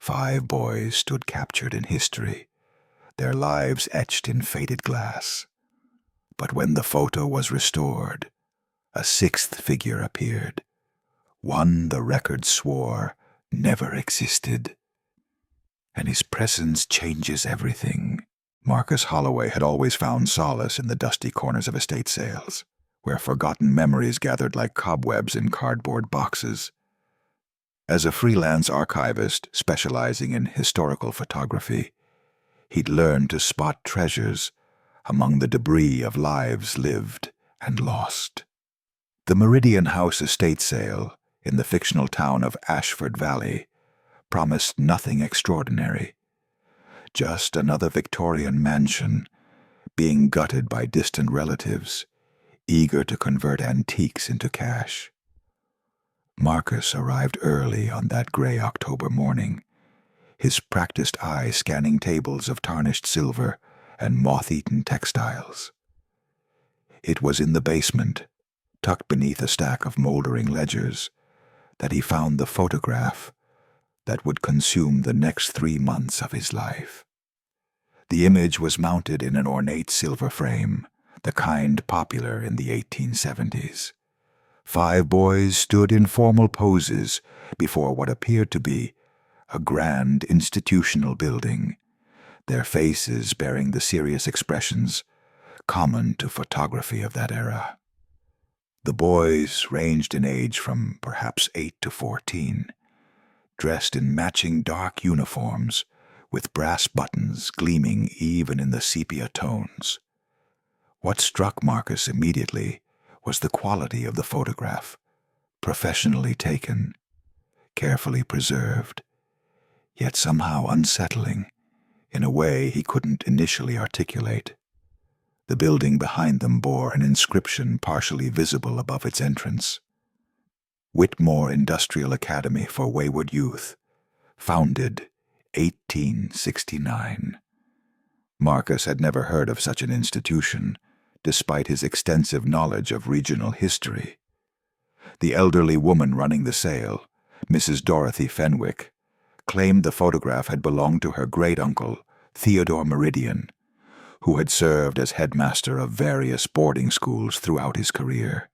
5 boys stood captured in history, their lives etched in faded glass. But when the photo was restored, a 6th figure appeared, one the records swore never existed. And his presence changes everything. Marcus Holloway had always found solace in the dusty corners of estate sales, where forgotten memories gathered like cobwebs in cardboard boxes. As a freelance archivist specializing in historical photography, he'd learned to spot treasures among the debris of lives lived and lost. The Meridian House estate sale in the fictional town of Ashford Valley promised nothing extraordinary, just another Victorian mansion being gutted by distant relatives, eager to convert antiques into cash. Marcus arrived early on that gray October morning, his practiced eye scanning tables of tarnished silver and moth-eaten textiles. It was in the basement, tucked beneath a stack of moldering ledgers, that he found the photograph that would consume the next 3 months of his life. The image was mounted in an ornate silver frame, the kind popular in the 1870s. 5 boys stood in formal poses before what appeared to be a grand institutional building, their faces bearing the serious expressions common to photography of that era. The boys ranged in age from perhaps 8 to 14, dressed in matching dark uniforms with brass buttons gleaming even in the sepia tones. What struck Marcus immediately was the quality of the photograph, professionally taken, carefully preserved, yet somehow unsettling in a way he couldn't initially articulate. The building behind them bore an inscription partially visible above its entrance: Whitmore Industrial Academy for Wayward Youth, founded 1869. Marcus had never heard of such an institution, despite his extensive knowledge of regional history. The elderly woman running the sale, Mrs. Dorothy Fenwick, claimed the photograph had belonged to her great-uncle, Theodore Meridian, who had served as headmaster of various boarding schools throughout his career.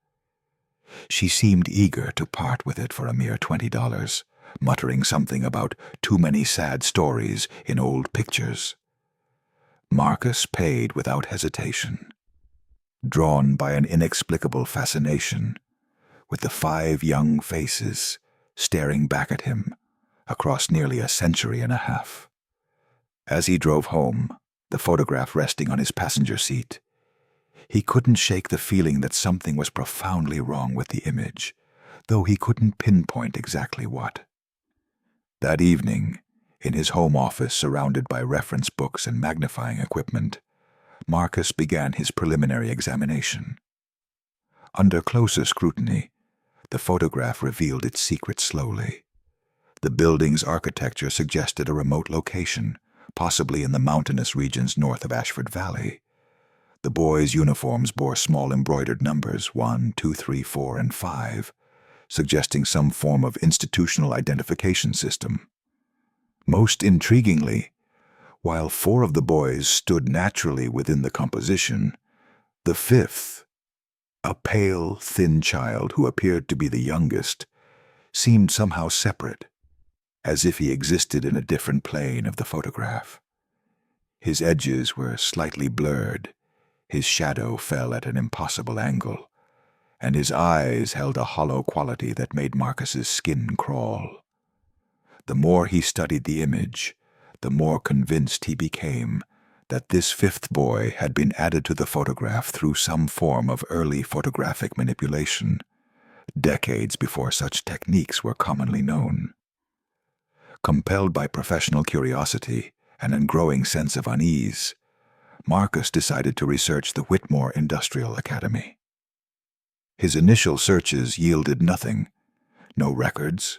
She seemed eager to part with it for a mere $20, muttering something about too many sad stories in old pictures. Marcus paid without hesitation, drawn by an inexplicable fascination, with the 5 young faces staring back at him across nearly a century and a half. As he drove home, the photograph resting on his passenger seat, he couldn't shake the feeling that something was profoundly wrong with the image, though he couldn't pinpoint exactly what. That evening, in his home office surrounded by reference books and magnifying equipment, Marcus began his preliminary examination. Under closer scrutiny, the photograph revealed its secret slowly. The building's architecture suggested a remote location, possibly in the mountainous regions north of Ashford Valley. The boys' uniforms bore small embroidered numbers 1, 2, 3, 4, and 5, suggesting some form of institutional identification system. Most intriguingly, while 4 of the boys stood naturally within the composition, the 5th, a pale, thin child who appeared to be the youngest, seemed somehow separate, as if he existed in a different plane of the photograph. His edges were slightly blurred, his shadow fell at an impossible angle, and his eyes held a hollow quality that made Marcus's skin crawl. The more he studied the image, the more convinced he became that this 5th boy had been added to the photograph through some form of early photographic manipulation, decades before such techniques were commonly known. Compelled by professional curiosity and a growing sense of unease, Marcus decided to research the Whitmore Industrial Academy. His initial searches yielded nothing: no records,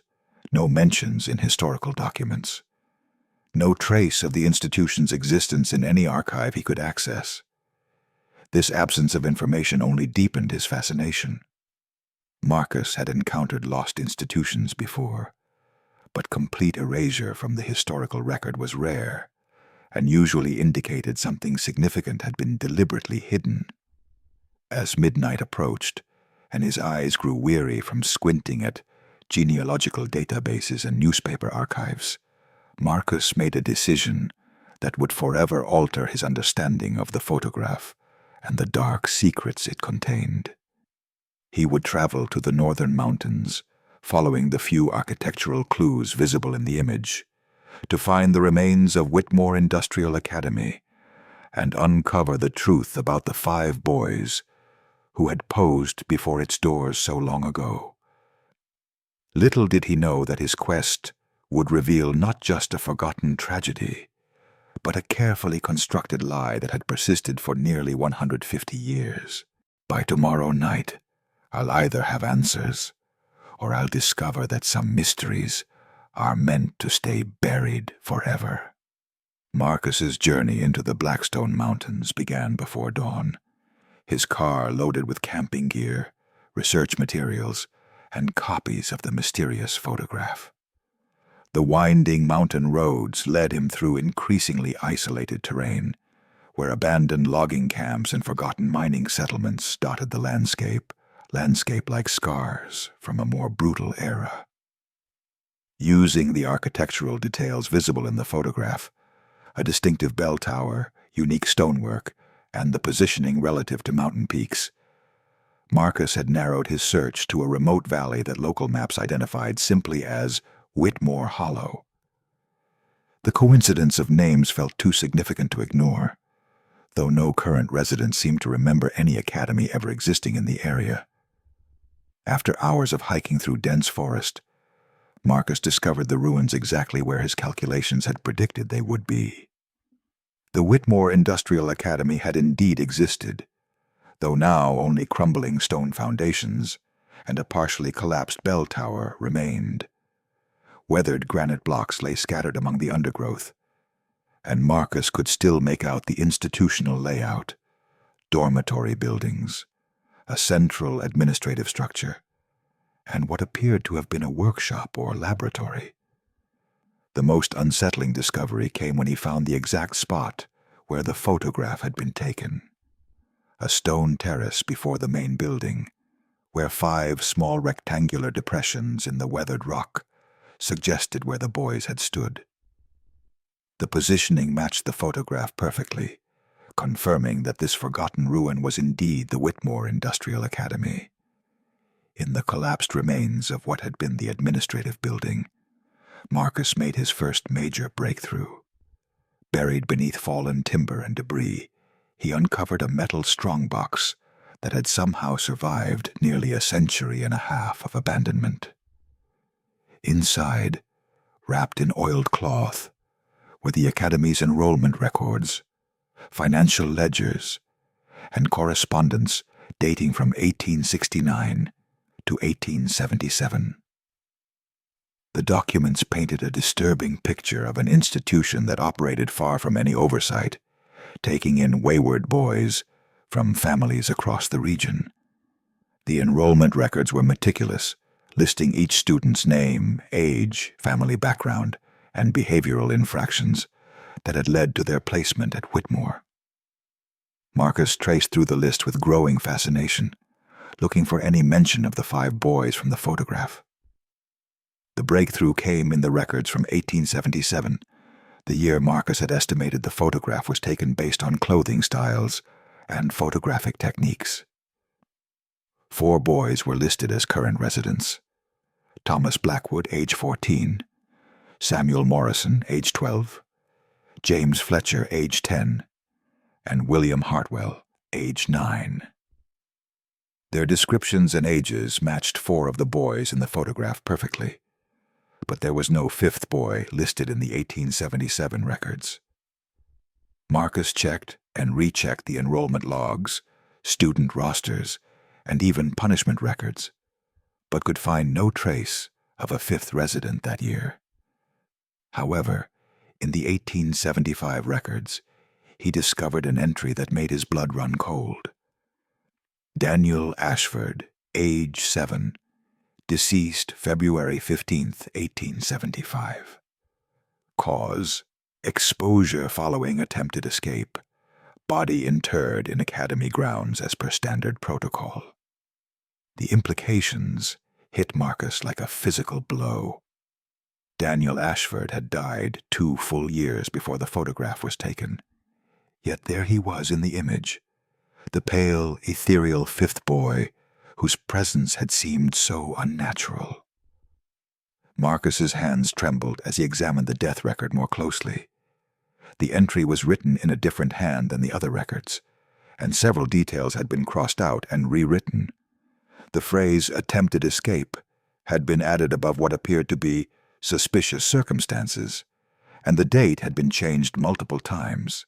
no mentions in historical documents, no trace of the institution's existence in any archive he could access. This absence of information only deepened his fascination. Marcus had encountered lost institutions before, but complete erasure from the historical record was rare, and usually indicated something significant had been deliberately hidden. As midnight approached, and his eyes grew weary from squinting at genealogical databases and newspaper archives, Marcus made a decision that would forever alter his understanding of the photograph and the dark secrets it contained. He would travel to the northern mountains, following the few architectural clues visible in the image, to find the remains of Whitmore Industrial Academy and uncover the truth about the 5 boys who had posed before its doors so long ago. Little did he know that his quest would reveal not just a forgotten tragedy, but a carefully constructed lie that had persisted for nearly 150 years. By tomorrow night, I'll either have answers, or I'll discover that some mysteries are meant to stay buried forever. Marcus's journey into the Blackstone Mountains began before dawn, his car loaded with camping gear, research materials, and copies of the mysterious photograph. The winding mountain roads led him through increasingly isolated terrain, where abandoned logging camps and forgotten mining settlements dotted the landscape like scars from a more brutal era. Using the architectural details visible in the photograph, a distinctive bell tower, unique stonework, and the positioning relative to mountain peaks, Marcus had narrowed his search to a remote valley that local maps identified simply as Whitmore Hollow. The coincidence of names felt too significant to ignore, though no current residents seemed to remember any academy ever existing in the area. After hours of hiking through dense forest, Marcus discovered the ruins exactly where his calculations had predicted they would be. The Whitmore Industrial Academy had indeed existed, though now only crumbling stone foundations and a partially collapsed bell tower remained. Weathered granite blocks lay scattered among the undergrowth, and Marcus could still make out the institutional layout: dormitory buildings, a central administrative structure, and what appeared to have been a workshop or laboratory. The most unsettling discovery came when he found the exact spot where the photograph had been taken: a stone terrace before the main building, where 5 small rectangular depressions in the weathered rock suggested where the boys had stood. The positioning matched the photograph perfectly, confirming that this forgotten ruin was indeed the Whitmore Industrial Academy. In the collapsed remains of what had been the administrative building, Marcus made his first major breakthrough. Buried beneath fallen timber and debris, he uncovered a metal strongbox that had somehow survived nearly a century and a half of abandonment. Inside, wrapped in oiled cloth, were the Academy's enrollment records, financial ledgers, and correspondence dating from 1869 to 1877. The documents painted a disturbing picture of an institution that operated far from any oversight, taking in wayward boys from families across the region. The enrollment records were meticulous, listing each student's name, age, family background, and behavioral infractions that had led to their placement at Whitmore. Marcus traced through the list with growing fascination, looking for any mention of the 5 boys from the photograph. The breakthrough came in the records from 1877, the year Marcus had estimated the photograph was taken based on clothing styles and photographic techniques. 4 boys were listed as current residents: Thomas Blackwood, age 14, Samuel Morrison, age 12, James Fletcher, age 10, and William Hartwell, age 9. Their descriptions and ages matched 4 of the boys in the photograph perfectly, but there was no 5th boy listed in the 1877 records. Marcus checked and rechecked the enrollment logs, student rosters, and even punishment records, but could find no trace of a 5th resident that year. However, in the 1875 records, he discovered an entry that made his blood run cold. Daniel Ashford, age 7, Deceased February 15th, 1875. Cause: exposure following attempted escape. Body interred in academy grounds as per standard protocol. The implications hit Marcus like a physical blow. Daniel Ashford had died 2 full years before the photograph was taken. Yet there he was in the image, the pale, ethereal 5th boy whose presence had seemed so unnatural. Marcus's hands trembled as he examined the death record more closely. The entry was written in a different hand than the other records, and several details had been crossed out and rewritten. The phrase "attempted escape" had been added above what appeared to be "suspicious circumstances," and the date had been changed multiple times.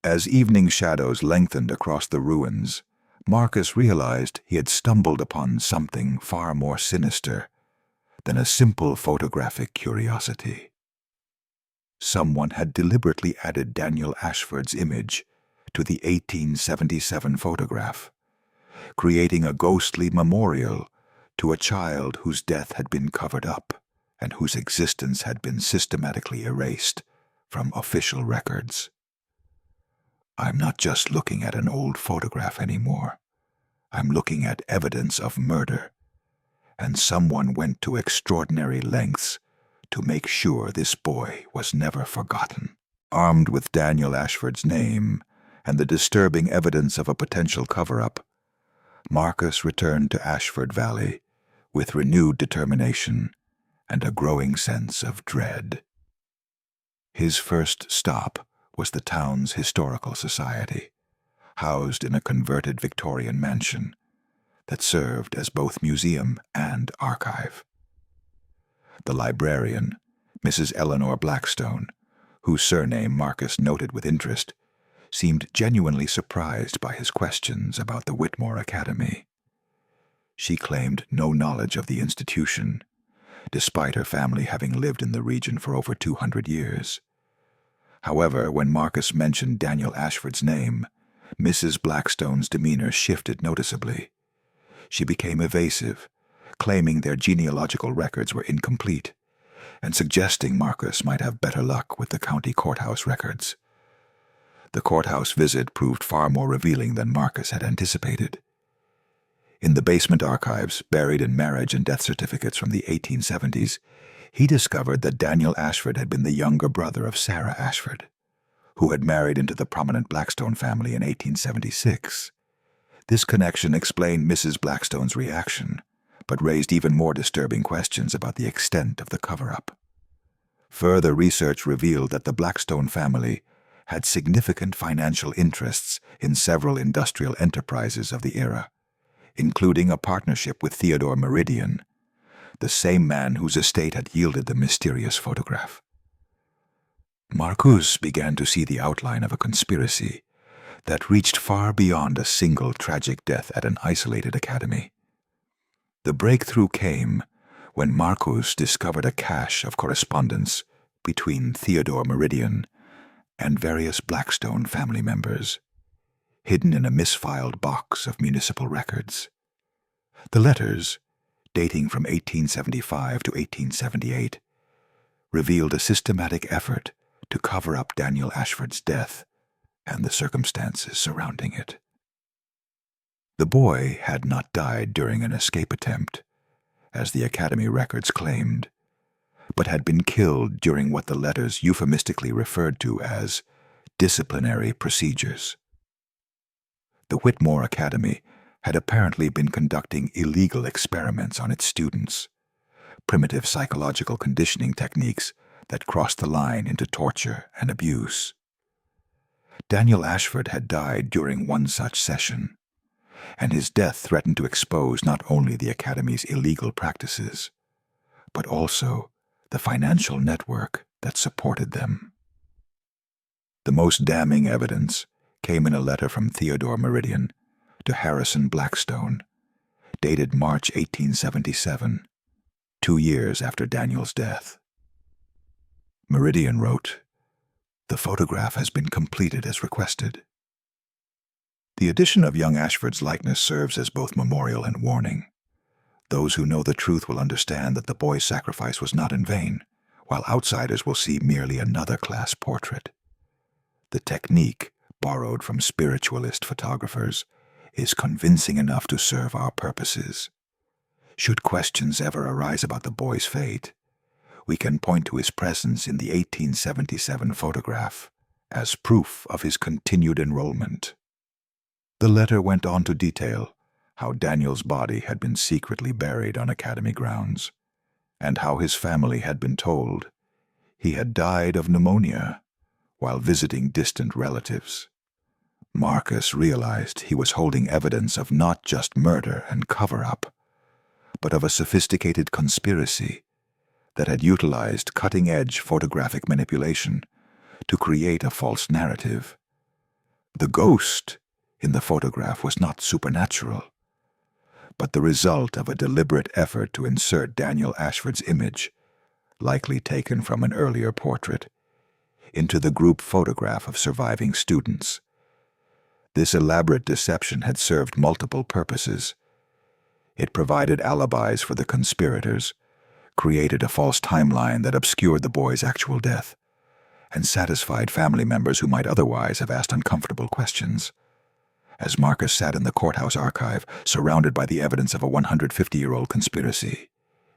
As evening shadows lengthened across the ruins, Marcus realized he had stumbled upon something far more sinister than a simple photographic curiosity. Someone had deliberately added Daniel Ashford's image to the 1877 photograph, creating a ghostly memorial to a child whose death had been covered up and whose existence had been systematically erased from official records. I'm not just looking at an old photograph anymore. I'm looking at evidence of murder, and someone went to extraordinary lengths to make sure this boy was never forgotten. Armed with Daniel Ashford's name and the disturbing evidence of a potential cover-up, Marcus returned to Ashford Valley with renewed determination and a growing sense of dread. His first stop was the town's historical society, housed in a converted Victorian mansion that served as both museum and archive. The librarian, Mrs. Eleanor Blackstone, whose surname Marcus noted with interest, seemed genuinely surprised by his questions about the Whitmore Academy. She claimed no knowledge of the institution, despite her family having lived in the region for over 200 years. However, when Marcus mentioned Daniel Ashford's name, Mrs. Blackstone's demeanor shifted noticeably. She became evasive, claiming their genealogical records were incomplete, and suggesting Marcus might have better luck with the county courthouse records. The courthouse visit proved far more revealing than Marcus had anticipated. In the basement archives, buried in marriage and death certificates from the 1870s, he discovered that Daniel Ashford had been the younger brother of Sarah Ashford, who had married into the prominent Blackstone family in 1876. This connection explained Mrs. Blackstone's reaction, but raised even more disturbing questions about the extent of the cover-up. Further research revealed that the Blackstone family had significant financial interests in several industrial enterprises of the era, including a partnership with Theodore Meridian, the same man whose estate had yielded the mysterious photograph. Marcus began to see the outline of a conspiracy that reached far beyond a single tragic death at an isolated academy. The breakthrough came when Marcus discovered a cache of correspondence between Theodore Meridian and various Blackstone family members, hidden in a misfiled box of municipal records. The letters, dating from 1875 to 1878, revealed a systematic effort to cover up Daniel Ashford's death and the circumstances surrounding it. The boy had not died during an escape attempt, as the Academy records claimed, but had been killed during what the letters euphemistically referred to as disciplinary procedures. The Whitmore Academy had apparently been conducting illegal experiments on its students, primitive psychological conditioning techniques that crossed the line into torture and abuse. Daniel Ashford had died during one such session, and his death threatened to expose not only the Academy's illegal practices, but also the financial network that supported them. The most damning evidence came in a letter from Theodore Meridian to Harrison Blackstone, dated March 1877, 2 years after Daniel's death. Meridian wrote, "The photograph has been completed as requested. The addition of young Ashford's likeness serves as both memorial and warning. Those who know the truth will understand that the boy's sacrifice was not in vain, while outsiders will see merely another class portrait. The technique, borrowed from spiritualist photographers, is convincing enough to serve our purposes. Should questions ever arise about the boy's fate, we can point to his presence in the 1877 photograph as proof of his continued enrollment. The letter went on to detail how Daniel's body had been secretly buried on Academy grounds, and how his family had been told he had died of pneumonia while visiting distant relatives. Marcus realized he was holding evidence of not just murder and cover-up, but of a sophisticated conspiracy that had utilized cutting-edge photographic manipulation to create a false narrative. The ghost in the photograph was not supernatural, but the result of a deliberate effort to insert Daniel Ashford's image, likely taken from an earlier portrait, into the group photograph of surviving students. This elaborate deception had served multiple purposes. It provided alibis for the conspirators, created a false timeline that obscured the boy's actual death, and satisfied family members who might otherwise have asked uncomfortable questions. As Marcus sat in the courthouse archive, surrounded by the evidence of a 150-year-old conspiracy,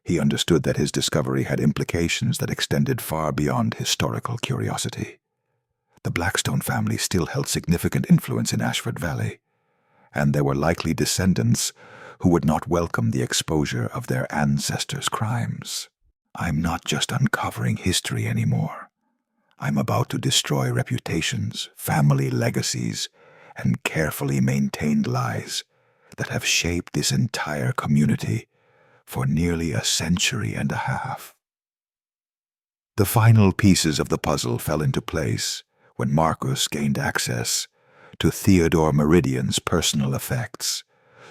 he understood that his discovery had implications that extended far beyond historical curiosity. The Blackstone family still held significant influence in Ashford Valley, and there were likely descendants who would not welcome the exposure of their ancestors' crimes. I'm not just uncovering history anymore. I'm about to destroy reputations, family legacies, and carefully maintained lies that have shaped this entire community for nearly a century and a half. The final pieces of the puzzle fell into place when Marcus gained access to Theodore Meridian's personal effects,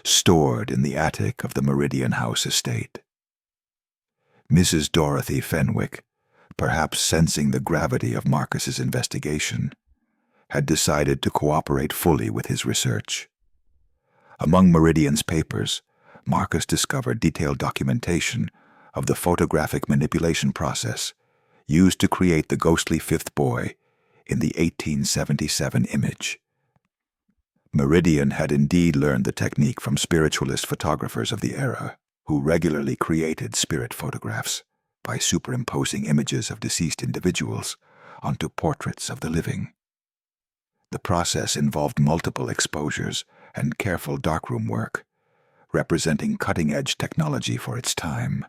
stored in the attic of the Meridian House estate. Mrs. Dorothy Fenwick, perhaps sensing the gravity of Marcus's investigation, had decided to cooperate fully with his research. Among Meridian's papers, Marcus discovered detailed documentation of the photographic manipulation process used to create the ghostly fifth boy in the 1877 image. Meridian had indeed learned the technique from spiritualist photographers of the era, who regularly created spirit photographs by superimposing images of deceased individuals onto portraits of the living. The process involved multiple exposures and careful darkroom work, representing cutting-edge technology for its time.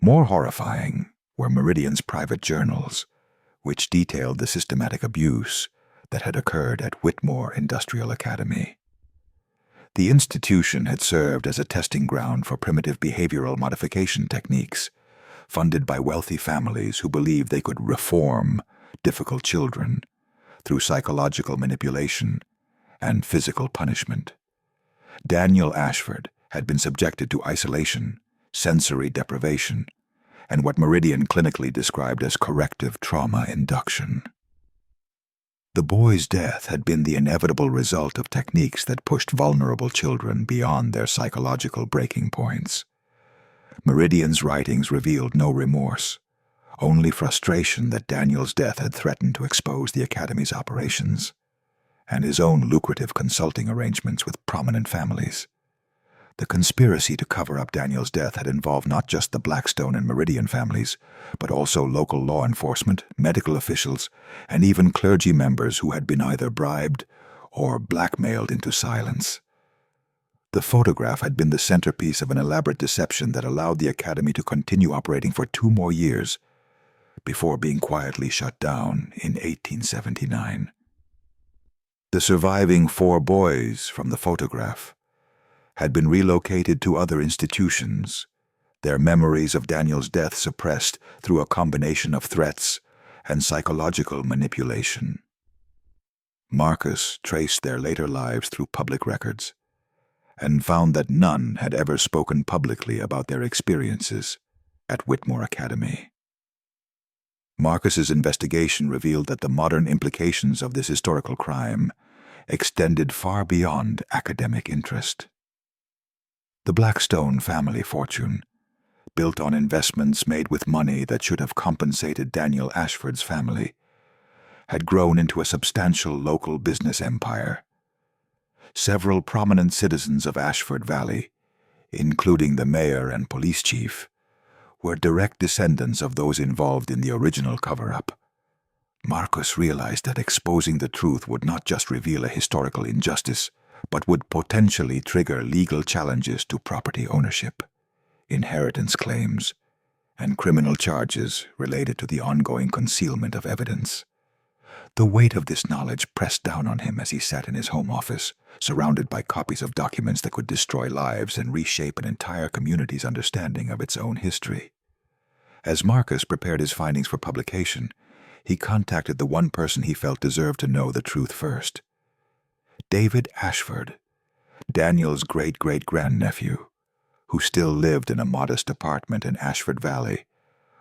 More horrifying were Meridian's private journals, which detailed the systematic abuse that had occurred at Whitmore Industrial Academy. The institution had served as a testing ground for primitive behavioral modification techniques, funded by wealthy families who believed they could reform difficult children through psychological manipulation and physical punishment. Daniel Ashford had been subjected to isolation, sensory deprivation, and what Meridian clinically described as corrective trauma induction. The boy's death had been the inevitable result of techniques that pushed vulnerable children beyond their psychological breaking points. Meridian's writings revealed no remorse, only frustration that Daniel's death had threatened to expose the Academy's operations and his own lucrative consulting arrangements with prominent families. The conspiracy to cover up Daniel's death had involved not just the Blackstone and Meridian families, but also local law enforcement, medical officials, and even clergy members who had been either bribed or blackmailed into silence. The photograph had been the centerpiece of an elaborate deception that allowed the Academy to continue operating for 2 more years, before being quietly shut down in 1879. The surviving 4 boys from the photograph had been relocated to other institutions, their memories of Daniel's death suppressed through a combination of threats and psychological manipulation. Marcus traced their later lives through public records and found that none had ever spoken publicly about their experiences at Whitmore Academy. Marcus's investigation revealed that the modern implications of this historical crime extended far beyond academic interest. The Blackstone family fortune, built on investments made with money that should have compensated Daniel Ashford's family, had grown into a substantial local business empire. Several prominent citizens of Ashford Valley, including the mayor and police chief, were direct descendants of those involved in the original cover-up. Marcus realized that exposing the truth would not just reveal a historical injustice, but would potentially trigger legal challenges to property ownership, inheritance claims, and criminal charges related to the ongoing concealment of evidence. The weight of this knowledge pressed down on him as he sat in his home office, surrounded by copies of documents that could destroy lives and reshape an entire community's understanding of its own history. As Marcus prepared his findings for publication, he contacted the one person he felt deserved to know the truth first. David Ashford, Daniel's great-great-grandnephew, who still lived in a modest apartment in Ashford Valley,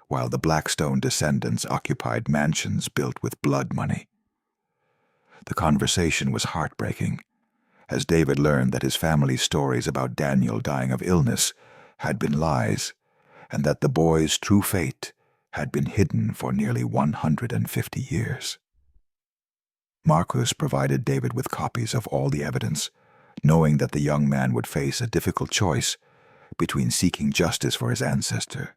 while the Blackstone descendants occupied mansions built with blood money. The conversation was heartbreaking, as David learned that his family's stories about Daniel dying of illness had been lies, and that the boy's true fate had been hidden for nearly 150 years. Marcus provided David with copies of all the evidence, knowing that the young man would face a difficult choice between seeking justice for his ancestor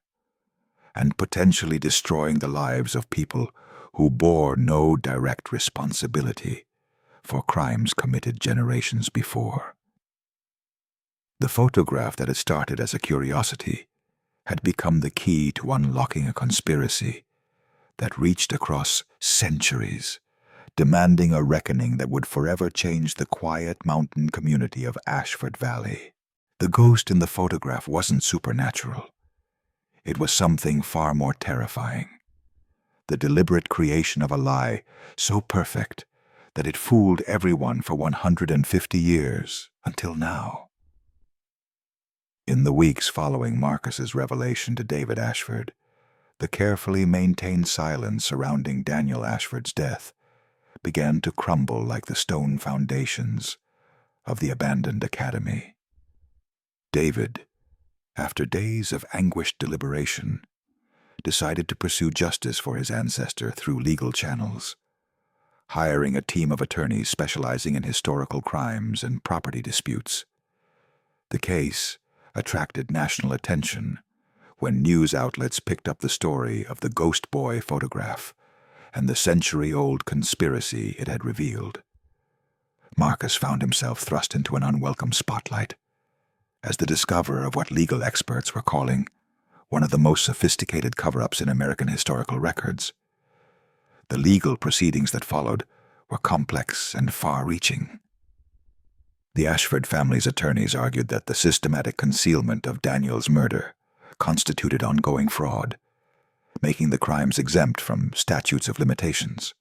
and potentially destroying the lives of people who bore no direct responsibility for crimes committed generations before. The photograph that had started as a curiosity had become the key to unlocking a conspiracy that reached across centuries, demanding a reckoning that would forever change the quiet mountain community of Ashford Valley. The ghost in the photograph wasn't supernatural. It was something far more terrifying. The deliberate creation of a lie so perfect that it fooled everyone for 150 years until now. In the weeks following Marcus's revelation to David Ashford, the carefully maintained silence surrounding Daniel Ashford's death began to crumble like the stone foundations of the abandoned academy. David, after days of anguished deliberation, decided to pursue justice for his ancestor through legal channels, hiring a team of attorneys specializing in historical crimes and property disputes. The case attracted national attention when news outlets picked up the story of the ghost boy photograph and the century-old conspiracy it had revealed. Marcus found himself thrust into an unwelcome spotlight as the discoverer of what legal experts were calling one of the most sophisticated cover-ups in American historical records. The legal proceedings that followed were complex and far-reaching. The Ashford family's attorneys argued that the systematic concealment of Daniel's murder constituted ongoing fraud, making the crimes exempt from statutes of limitations.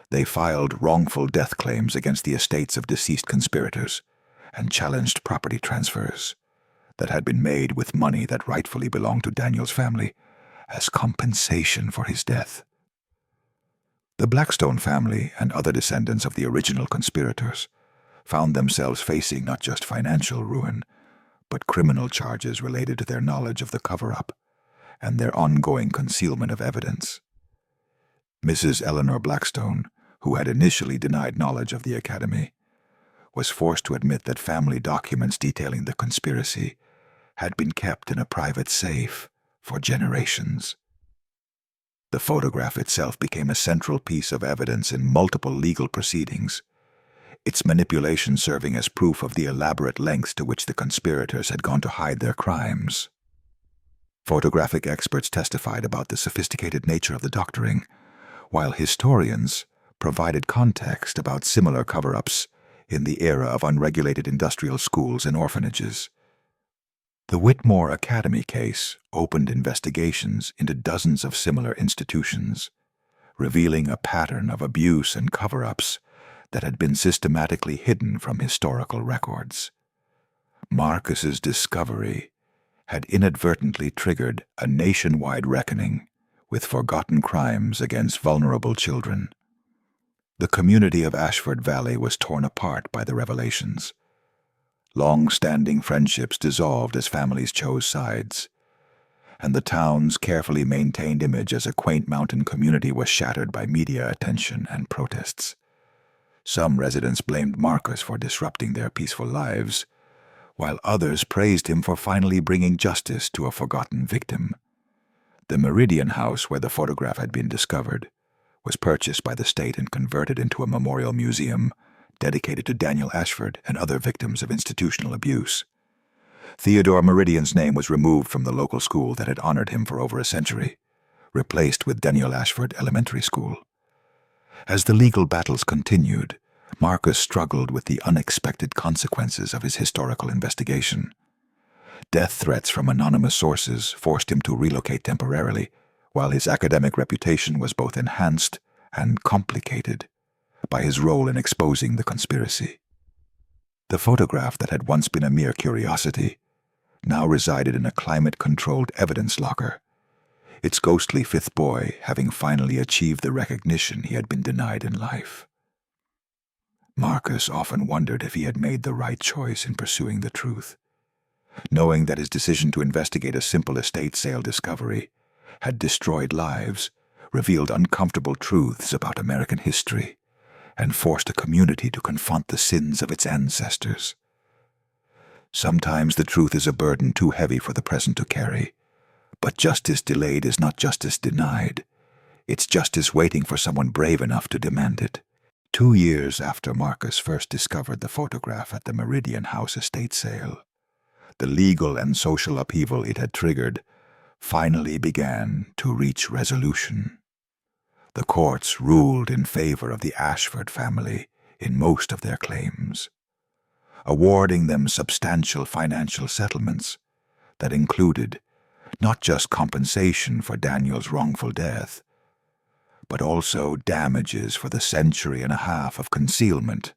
They filed wrongful death claims against the estates of deceased conspirators and challenged property transfers that had been made with money that rightfully belonged to Daniel's family as compensation for his death. The Blackstone family and other descendants of the original conspirators found themselves facing not just financial ruin, but criminal charges related to their knowledge of the cover-up and their ongoing concealment of evidence. Mrs. Eleanor Blackstone, who had initially denied knowledge of the academy, was forced to admit that family documents detailing the conspiracy had been kept in a private safe for generations. The photograph itself became a central piece of evidence in multiple legal proceedings, its manipulation serving as proof of the elaborate lengths to which the conspirators had gone to hide their crimes. Photographic experts testified about the sophisticated nature of the doctoring, while historians provided context about similar cover-ups in the era of unregulated industrial schools and orphanages. The Whitmore Academy case opened investigations into dozens of similar institutions, revealing a pattern of abuse and cover-ups that had been systematically hidden from historical records. Marcus's discovery had inadvertently triggered a nationwide reckoning with forgotten crimes against vulnerable children. The community of Ashford Valley was torn apart by the revelations. Long-standing friendships dissolved as families chose sides, and the town's carefully maintained image as a quaint mountain community was shattered by media attention and protests. Some residents blamed Marcus for disrupting their peaceful lives, while others praised him for finally bringing justice to a forgotten victim. The Meridian house where the photograph had been discovered was purchased by the state and converted into a memorial museum dedicated to Daniel Ashford and other victims of institutional abuse. Theodore Meridian's name was removed from the local school that had honored him for over a century, replaced with Daniel Ashford Elementary School. As the legal battles continued, Marcus struggled with the unexpected consequences of his historical investigation. Death threats from anonymous sources forced him to relocate temporarily, while his academic reputation was both enhanced and complicated by his role in exposing the conspiracy. The photograph that had once been a mere curiosity now resided in a climate-controlled evidence locker, its ghostly fifth boy having finally achieved the recognition he had been denied in life. Marcus often wondered if he had made the right choice in pursuing the truth, knowing that his decision to investigate a simple estate sale discovery had destroyed lives, revealed uncomfortable truths about American history, and forced a community to confront the sins of its ancestors. Sometimes the truth is a burden too heavy for the present to carry, but justice delayed is not justice denied. It's justice waiting for someone brave enough to demand it. 2 years after Marcus first discovered the photograph at the Meridian House estate sale, the legal and social upheaval it had triggered finally began to reach resolution. The courts ruled in favor of the Ashford family in most of their claims, awarding them substantial financial settlements that included not just compensation for Daniel's wrongful death, but also damages for the century and a half of concealment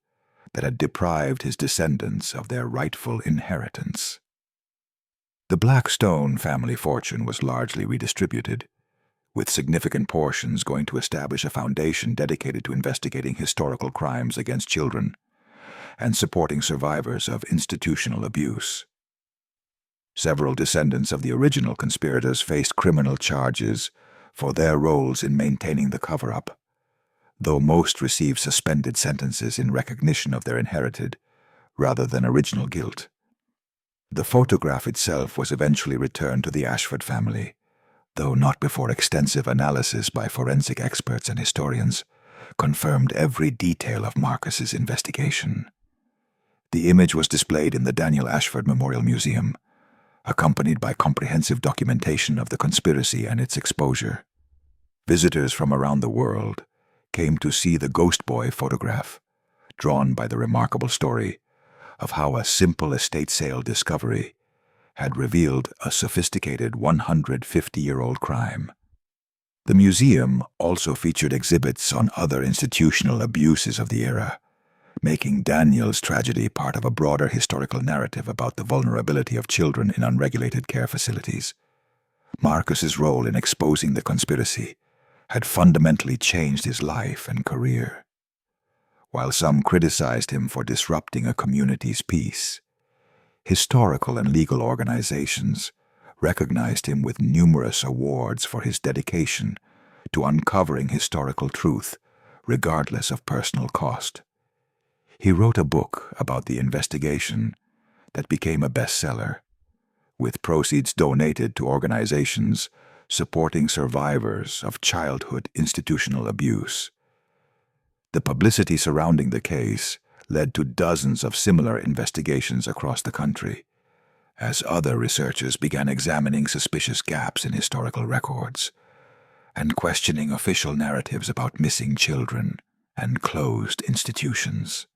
that had deprived his descendants of their rightful inheritance. The Blackstone family fortune was largely redistributed, with significant portions going to establish a foundation dedicated to investigating historical crimes against children and supporting survivors of institutional abuse. Several descendants of the original conspirators faced criminal charges for their roles in maintaining the cover-up, though most received suspended sentences in recognition of their inherited, rather than original guilt. The photograph itself was eventually returned to the Ashford family, though not before extensive analysis by forensic experts and historians confirmed every detail of Marcus's investigation. The image was displayed in the Daniel Ashford Memorial Museum, accompanied by comprehensive documentation of the conspiracy and its exposure. Visitors from around the world came to see the Ghost Boy photograph, drawn by the remarkable story of how a simple estate sale discovery had revealed a sophisticated 150-year-old crime. The museum also featured exhibits on other institutional abuses of the era, making Daniel's tragedy part of a broader historical narrative about the vulnerability of children in unregulated care facilities. Marcus's role in exposing the conspiracy had fundamentally changed his life and career. While some criticized him for disrupting a community's peace, historical and legal organizations recognized him with numerous awards for his dedication to uncovering historical truth, regardless of personal cost. He wrote a book about the investigation that became a bestseller, with proceeds donated to organizations supporting survivors of childhood institutional abuse. The publicity surrounding the case led to dozens of similar investigations across the country, as other researchers began examining suspicious gaps in historical records and questioning official narratives about missing children and closed institutions.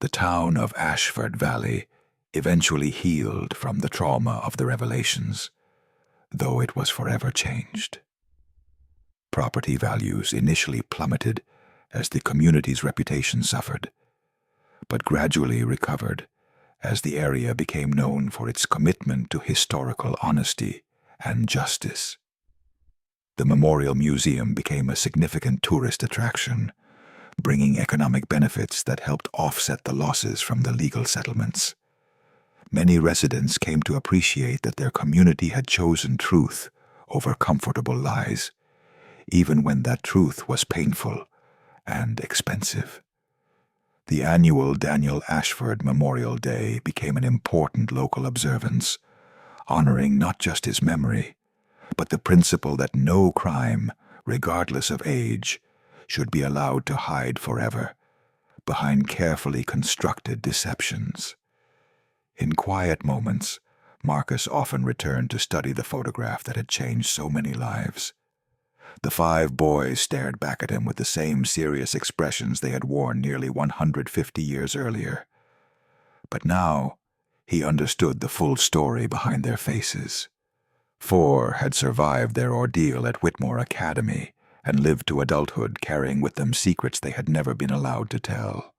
The town of Ashford Valley eventually healed from the trauma of the revelations, though it was forever changed. Property values initially plummeted as the community's reputation suffered, but gradually recovered as the area became known for its commitment to historical honesty and justice. The Memorial Museum became a significant tourist attraction, bringing economic benefits that helped offset the losses from the legal settlements. Many residents came to appreciate that their community had chosen truth over comfortable lies, even when that truth was painful and expensive. The annual Daniel Ashford Memorial Day became an important local observance, honoring not just his memory, but the principle that no crime, regardless of age, should be allowed to hide forever behind carefully constructed deceptions. In quiet moments, Marcus often returned to study the photograph that had changed so many lives. The 5 boys stared back at him with the same serious expressions they had worn nearly 150 years earlier. But now, he understood the full story behind their faces. 4 had survived their ordeal at Whitmore Academy and lived to adulthood carrying with them secrets they had never been allowed to tell.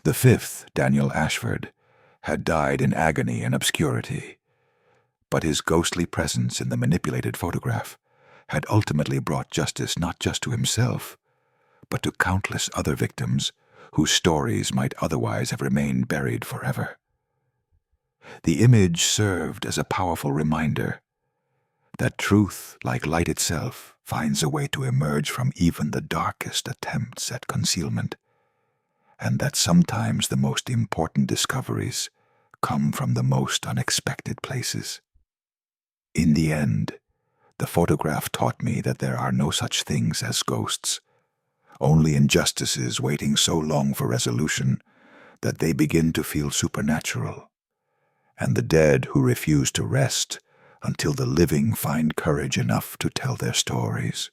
The 5th, Daniel Ashford, had died in agony and obscurity, but his ghostly presence in the manipulated photograph had ultimately brought justice not just to himself, but to countless other victims whose stories might otherwise have remained buried forever. The image served as a powerful reminder that truth, like light itself, finds a way to emerge from even the darkest attempts at concealment, and that sometimes the most important discoveries come from the most unexpected places. In the end, the photograph taught me that there are no such things as ghosts, only injustices waiting so long for resolution that they begin to feel supernatural, and the dead who refuse to rest until the living find courage enough to tell their stories.